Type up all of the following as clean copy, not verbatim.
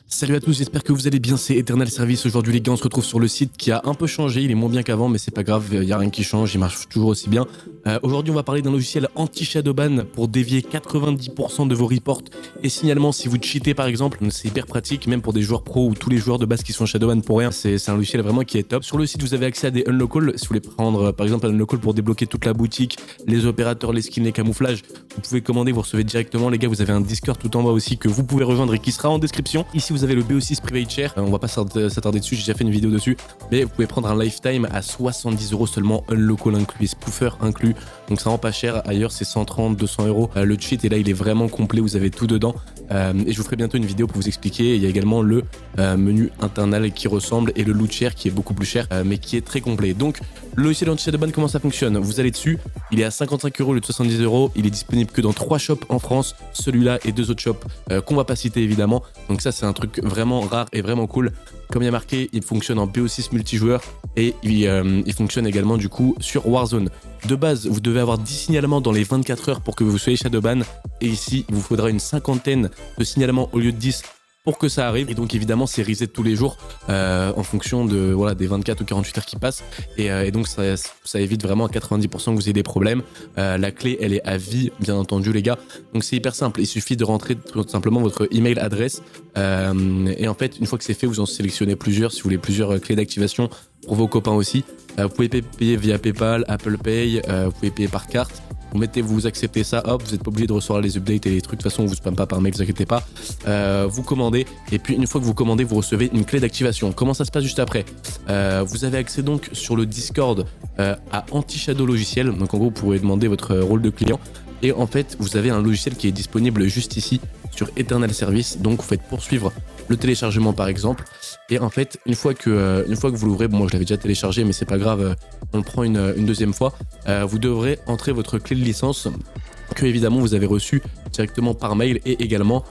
Salut à tous, j'espère que vous allez bien, c'est Eternal Service. Aujourd'hui les gars, on se retrouve sur le site qui a un peu changé, il est moins bien qu'avant mais c'est pas grave, il n'y a rien qui change, il marche toujours aussi bien. Aujourd'hui on va parler d'un logiciel anti-shadowban pour dévier 90% de vos reports et signalements si vous cheatez par exemple. C'est hyper pratique même pour des joueurs pro ou tous les joueurs de base qui sont shadowban pour rien. C'est un logiciel vraiment qui est top. Sur le site vous avez accès à des unlockals, si vous voulez prendre par exemple un unlockal pour débloquer toute la boutique, les opérateurs, les skins, les camouflages, vous pouvez commander, vous recevez directement les gars. Vous avez un Discord tout en bas aussi que vous pouvez rejoindre et qui sera en description. Ici vous avez le BO6 Private Share, on va pas s'attarder dessus, j'ai déjà fait une vidéo dessus, mais vous pouvez prendre un lifetime à 70 € seulement, unlockal inclus, spoofer inclus, donc ça rend pas cher. Ailleurs c'est 130, 200 €. Le cheat et là il est vraiment complet, vous avez tout dedans. Et je vous ferai bientôt une vidéo pour vous expliquer. Il y a également le menu internal qui ressemble et le loot share qui est beaucoup plus cher mais qui est très complet. Donc le logiciel anti-shadowban, comment ça fonctionne? Vous allez dessus, il est à 55 € au lieu de 70 €, il est disponible que dans 3 shops en France, celui-là et 2 autres shops qu'on va pas citer évidemment. Donc ça c'est un truc vraiment rare et vraiment cool. Comme il y a marqué, il fonctionne en BO6 multijoueur et il fonctionne également du coup sur Warzone. De base, vous devez avoir 10 signalements dans les 24 heures pour que vous soyez shadowban, et ici il vous faudra une cinquantaine de signalements au lieu de 10 pour que ça arrive. Et donc évidemment c'est reset tous les jours en fonction de voilà des 24 ou 48 heures qui passent, et donc ça évite vraiment à 90% que vous ayez des problèmes. La clé elle est à vie bien entendu les gars, donc c'est hyper simple, il suffit de rentrer tout simplement votre email adresse et en fait une fois que c'est fait vous en sélectionnez plusieurs si vous voulez plusieurs clés d'activation pour vos copains aussi. Vous pouvez payer via PayPal, Apple Pay, vous pouvez payer par carte. Vous acceptez ça, hop, vous n'êtes pas obligé de recevoir les updates et les trucs, de toute façon on vous spamme pas par mail, ne vous inquiétez pas. Vous commandez, et puis une fois que vous commandez, vous recevez une clé d'activation. Comment ça se passe juste après? Vous avez accès donc sur le Discord à Anti-Shadow Logiciel, donc en gros vous pourrez demander votre rôle de client, et en fait vous avez un logiciel qui est disponible juste ici sur Eternal Service, donc vous faites poursuivre le téléchargement par exemple, et en fait une fois que vous l'ouvrez, bon moi je l'avais déjà téléchargé mais c'est pas grave, on le prend une deuxième fois, vous devrez entrer votre clé de licence que évidemment vous avez reçu directement par mail, et également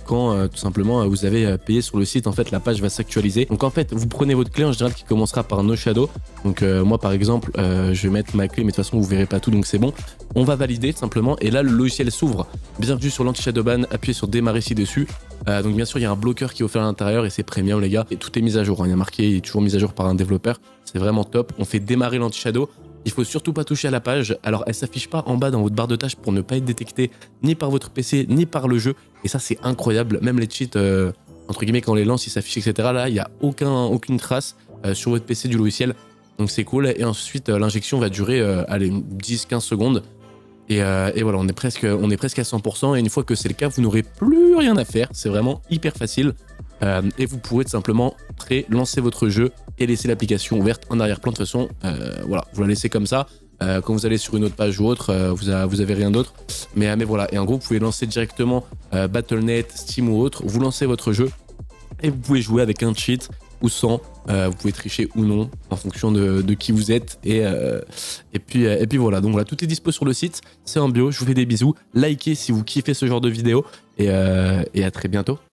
quand tout simplement vous avez payé sur le site, en fait la page va s'actualiser. Donc en fait vous prenez votre clé en général qui commencera par No Shadow, donc moi par exemple je vais mettre ma clé mais de toute façon vous verrez pas tout donc c'est bon. On va valider tout simplement et là le logiciel s'ouvre. Bienvenue sur l'anti-shadowban, appuyez sur démarrer ci-dessus. Donc bien sûr il y a un bloqueur qui est offert à l'intérieur et c'est premium les gars, et tout est mis à jour, hein. Il y a marqué, il est toujours mis à jour par un développeur, c'est vraiment top. On fait démarrer l'anti-shadow. Il faut surtout pas toucher à la page, alors elle s'affiche pas en bas dans votre barre de tâches pour ne pas être détectée ni par votre PC ni par le jeu, et ça c'est incroyable. Même les cheats entre guillemets quand on les lance ils s'affichent etc, là il y a aucune trace sur votre PC du logiciel, donc c'est cool. Et ensuite l'injection va durer allez 10-15 secondes, et voilà on est presque à 100%, et une fois que c'est le cas vous n'aurez plus rien à faire, c'est vraiment hyper facile. Et vous pourrez tout simplement lancer votre jeu et laisser l'application ouverte en arrière-plan. De toute façon, voilà, vous la laissez comme ça. Quand vous allez sur une autre page ou autre, vous avez rien d'autre. Mais voilà, et en gros, vous pouvez lancer directement Battle.net, Steam ou autre. Vous lancez votre jeu et vous pouvez jouer avec un cheat ou sans. Vous pouvez tricher ou non en fonction de qui vous êtes. Et puis voilà, donc voilà, tout est dispo sur le site. C'est en bio. Je vous fais des bisous. Likez si vous kiffez ce genre de vidéo, et à très bientôt.